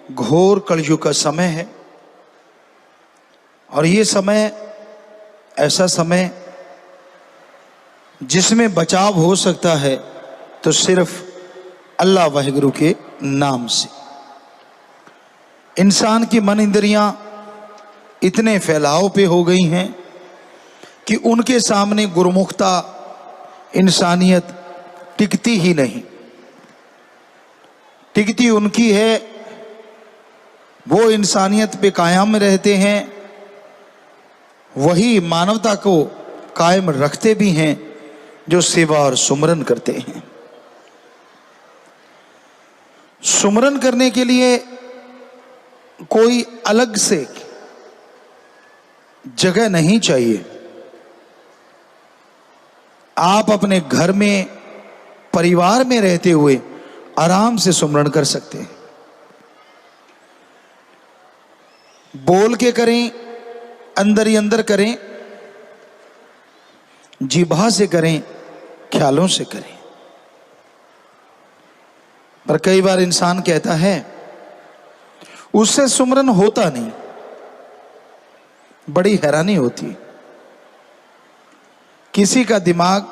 घोर कलयुग का समय है और ये समय ऐसा समय जिसमें बचाव हो सकता है तो सिर्फ अल्लाह वाहिगुरु के नाम से। इंसान की मन इंद्रियां इतने फैलाव पे हो गई हैं कि उनके सामने गुरुमुखता इंसानियत टिकती ही नहीं। टिकती उनकी है वो इंसानियत पे कायम रहते हैं, वही मानवता को कायम रखते भी हैं जो सेवा और सुमरन करते हैं। सुमरन करने के लिए कोई अलग से जगह नहीं चाहिए। आप अपने घर में परिवार में रहते हुए आराम से सुमरन कर सकते हैं। बोल के करें, अंदर ही अंदर करें, जिह्वा से करें, ख्यालों से करें। पर कई बार इंसान कहता है उससे सुमरन होता नहीं, बड़ी हैरानी होती है। किसी का दिमाग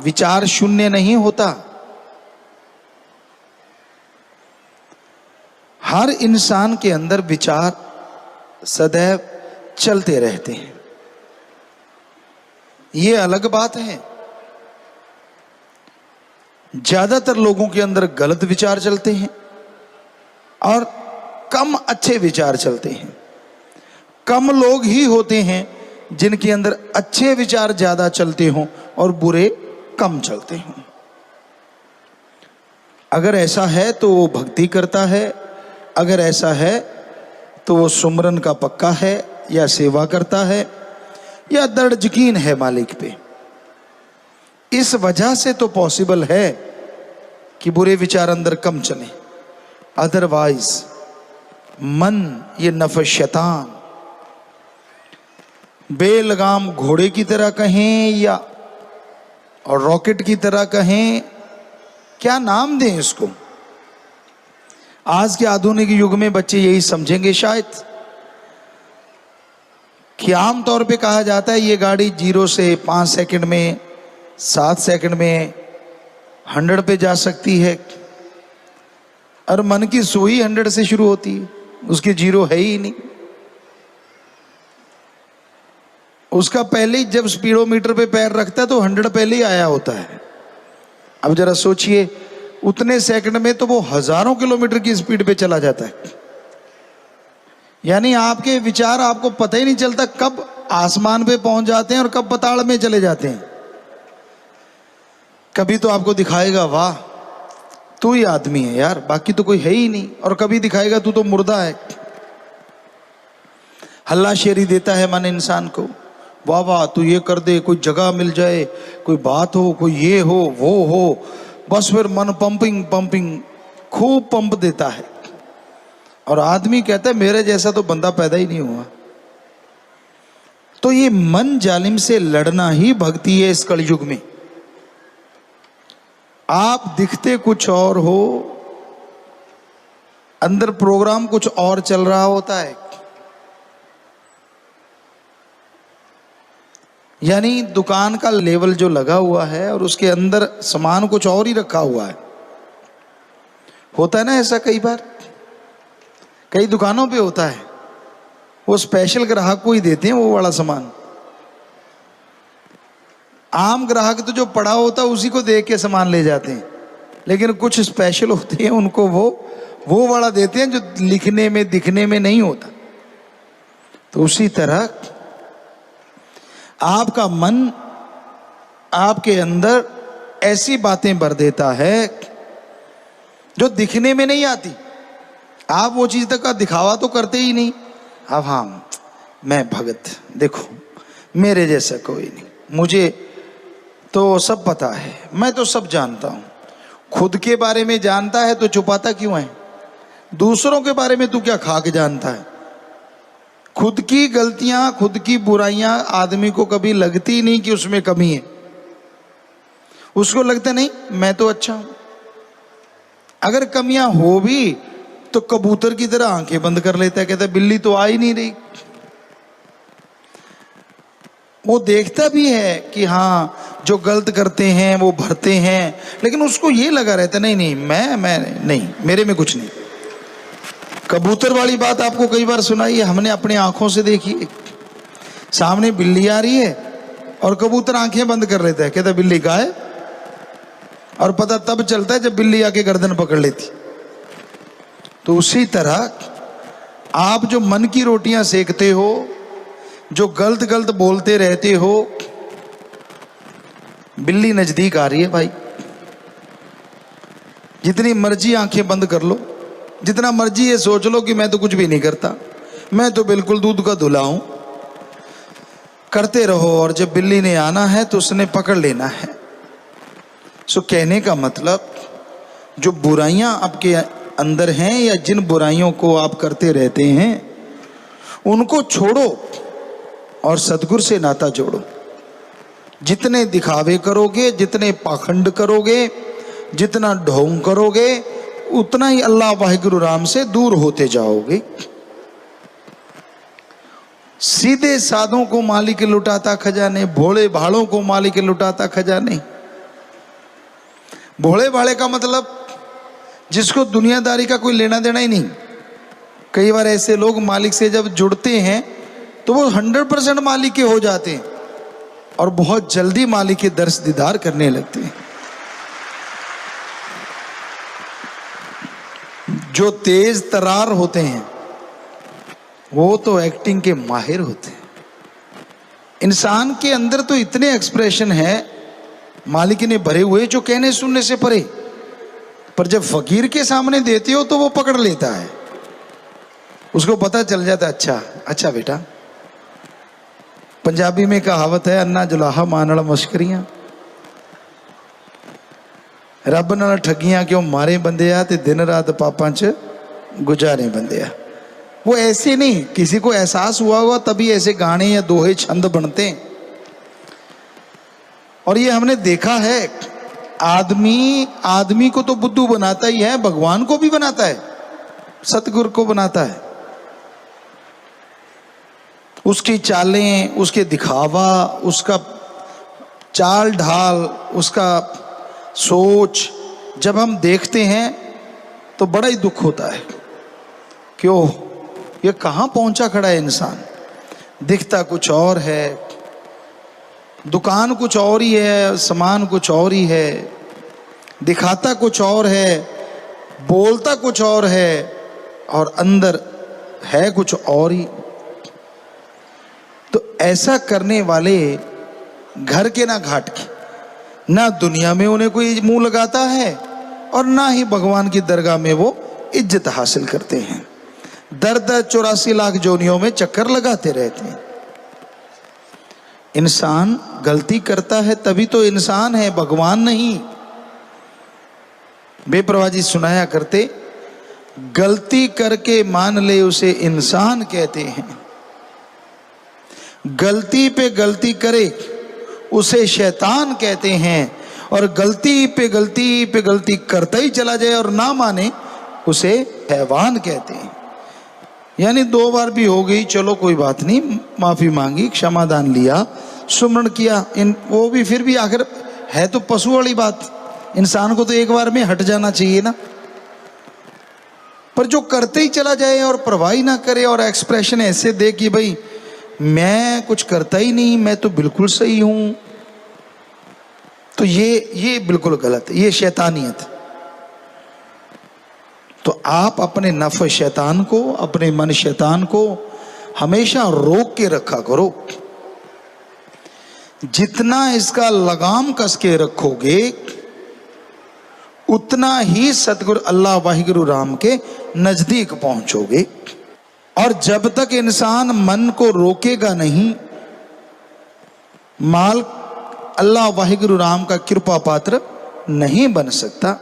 विचार शून्य नहीं होता। हर इंसान के अंदर विचार सदैव चलते रहते हैं। ये अलग बात है, ज्यादातर लोगों के अंदर गलत विचार चलते हैं और कम अच्छे विचार चलते हैं। कम लोग ही होते हैं जिनके अंदर अच्छे विचार ज्यादा चलते हों और बुरे कम चलते हों। अगर ऐसा है तो वो भक्ति करता है, अगर ऐसा है तो वो सुमरन का पक्का है या सेवा करता है या दृढ़ यकीन है मालिक पे। इस वजह से तो पॉसिबल है कि बुरे विचार अंदर कम चले। अदरवाइज मन ये नफ़्स शैतान बेलगाम घोड़े की तरह कहें या और रॉकेट की तरह कहें, क्या नाम दें इसको। आज के आधुनिक युग में बच्चे यही समझेंगे शायद कि आमतौर पे कहा जाता है ये गाड़ी 0 से 5 सेकंड में, 7 सेकंड में 100 पे जा सकती है। और मन की सुई 100 से शुरू होती है, उसकी 0 है ही नहीं। उसका पहले ही जब स्पीडोमीटर पे पैर रखता है तो 100 पहले ही आया होता है। अब जरा सोचिए उतने सेकंड में तो वो हजारों किलोमीटर की स्पीड पे चला जाता है। यानी आपके विचार आपको पता ही नहीं चलता कब आसमान पे पहुंच जाते हैं और कब पाताल में चले जाते हैं। कभी तो आपको दिखाएगा वाह तू ही आदमी है यार, बाकी तो कोई है ही नहीं, और कभी दिखाएगा तू तो मुर्दा है। हल्ला शेरी देता है मन इंसान को, वाह वाह तू ये कर दे, कोई जगह मिल जाए, कोई बात हो, कोई ये हो वो हो, बस फिर मन पंपिंग पंपिंग खूब पंप देता है। और आदमी कहता है मेरे जैसा तो बंदा पैदा ही नहीं हुआ। तो ये मन जालिम से लड़ना ही भक्ति है इस कलयुग में। आप दिखते कुछ और हो, अंदर प्रोग्राम कुछ और चल रहा होता है। यानी दुकान का लेवल जो लगा हुआ है और उसके अंदर सामान कुछ और ही रखा हुआ है। होता है ना ऐसा, कई बार कई दुकानों पे होता है, वो स्पेशल ग्राहक को ही देते हैं वो वाला सामान। आम ग्राहक तो जो पड़ा होता है उसी को देख के सामान ले जाते हैं, लेकिन कुछ स्पेशल होते हैं उनको वो वाला देते हैं जो लिखने में दिखने में नहीं होता। तो उसी तरह आपका मन आपके अंदर ऐसी बातें भर देता है जो दिखने में नहीं आती। आप वो चीज तक का दिखावा तो करते ही नहीं। अब हाँ मैं भगत, देखो मेरे जैसा कोई नहीं, मुझे तो सब पता है, मैं तो सब जानता हूं। खुद के बारे में जानता है तो छुपाता क्यों है? दूसरों के बारे में तू क्या खाक जानता है? खुद की गलतियां, खुद की बुराइयां आदमी को कभी लगती नहीं कि उसमें कमी है। उसको लगता नहीं मैं तो अच्छा हूं। अगर कमियां हो भी तो कबूतर की तरह आंखें बंद कर लेता है, कहता है बिल्ली तो आ ही नहीं रही। वो देखता भी है कि हाँ जो गलत करते हैं वो भरते हैं, लेकिन उसको ये लगा रहता नहीं नहीं मैं नहीं, मेरे में कुछ नहीं। कबूतर वाली बात आपको कई बार सुनाई है, हमने अपने आंखों से देखी है। सामने बिल्ली आ रही है और कबूतर आंखें बंद कर लेता है, कहता बिल्ली गायब, और पता तब चलता है जब बिल्ली आके गर्दन पकड़ लेती। तो उसी तरह आप जो मन की रोटियां सेकते हो, जो गलत गलत बोलते रहते हो, बिल्ली नजदीक आ रही है भाई। जितनी मर्जी आंखें बंद कर लो, जितना मर्जी ये सोच लो कि मैं तो कुछ भी नहीं करता, मैं तो बिल्कुल दूध का धुला हूं, करते रहो, और जब बिल्ली ने आना है तो उसने पकड़ लेना है। सो कहने का मतलब, जो बुराइयां आपके अंदर हैं या जिन बुराइयों को आप करते रहते हैं उनको छोड़ो और सतगुरु से नाता जोड़ो। जितने दिखावे करोगे, जितने पाखंड करोगे, जितना ढोंग करोगे, उतना ही अल्लाह वाहिगुरु राम से दूर होते जाओगे। सीधे साधों को मालिक लुटाता खजाने, भोले भालों को मालिक लुटाता खजाने। भोले भाले का मतलब जिसको दुनियादारी का कोई लेना देना ही नहीं। कई बार ऐसे लोग मालिक से जब जुड़ते हैं तो वो 100% मालिक के हो जाते हैं और बहुत जल्दी मालिक के दर्श दीदार करने लगते हैं। जो तेज तरार होते हैं वो तो एक्टिंग के माहिर होते हैं। इंसान के अंदर तो इतने एक्सप्रेशन है मालिक ने भरे हुए जो कहने सुनने से परे, पर जब फकीर के सामने देते हो तो वो पकड़ लेता है, उसको पता चल जाता है अच्छा अच्छा बेटा। पंजाबी में कहावत है, अन्ना जुलाहा मानल मश्करियां, रब नाल ठगियां क्यों मारे बंदे आ, ते दिन रात पापां च गुजारे बंदे आ। वो ऐसे नहीं, किसी को एहसास हुआ होगा तभी ऐसे गाने या दोहे छंद बनते हैं। और ये हमने देखा है, आदमी को तो बुद्धू बनाता ही है, भगवान को भी बनाता है, सतगुरु को बनाता है। उसकी चालें, उसके दिखावा, उसका चाल ढाल, उसका सोच जब हम देखते हैं तो बड़ा ही दुख होता है। क्यों, ये कहाँ पहुंचा खड़ा है इंसान। दिखता कुछ और है, दुकान कुछ और ही है, सामान कुछ और ही है, दिखाता कुछ और है, बोलता कुछ और है, और अंदर है कुछ और ही। तो ऐसा करने वाले घर के ना घाट के, ना दुनिया में उन्हें कोई मुंह लगाता है और ना ही भगवान की दरगाह में वो इज्जत हासिल करते हैं। दर दर 84 लाख जोनियों में चक्कर लगाते रहते हैं। इंसान गलती करता है तभी तो इंसान है, भगवान नहीं। बेप्रवाह जी सुनाया करते, गलती करके मान ले उसे इंसान कहते हैं, गलती पे गलती करे उसे शैतान कहते हैं, और गलती पे गलती करता ही चला जाए और ना माने उसे हैवान कहते हैं। यानी 2 बार भी हो गई, चलो कोई बात नहीं, माफी मांगी, क्षमादान लिया, सुमरण किया, वो भी फिर भी आखिर है तो पशु वाली बात। इंसान को तो एक बार में हट जाना चाहिए ना। पर जो करते ही चला जाए और परवाह ना करे और एक्सप्रेशन ऐसे दे कि भाई मैं कुछ करता ही नहीं, मैं तो बिल्कुल सही हूं, तो ये बिल्कुल गलत है, ये शैतानियत। तो आप अपने नफ शैतान को, अपने मन शैतान को हमेशा रोक के रखा करो। जितना इसका लगाम कस के रखोगे उतना ही सतगुरु अल्लाह वाहिगुरु राम के नजदीक पहुंचोगे। और जब तक इंसान मन को रोकेगा नहीं, माल अल्लाह वाहिगुरु राम का कृपा पात्र नहीं बन सकता।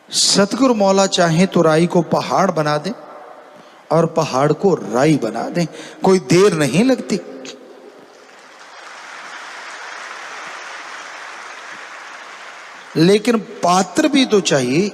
सतगुरु मौला चाहे तो राई को पहाड़ बना दे और पहाड़ को राई बना दे, कोई देर नहीं लगती। लेकिन पात्र भी तो चाहिए।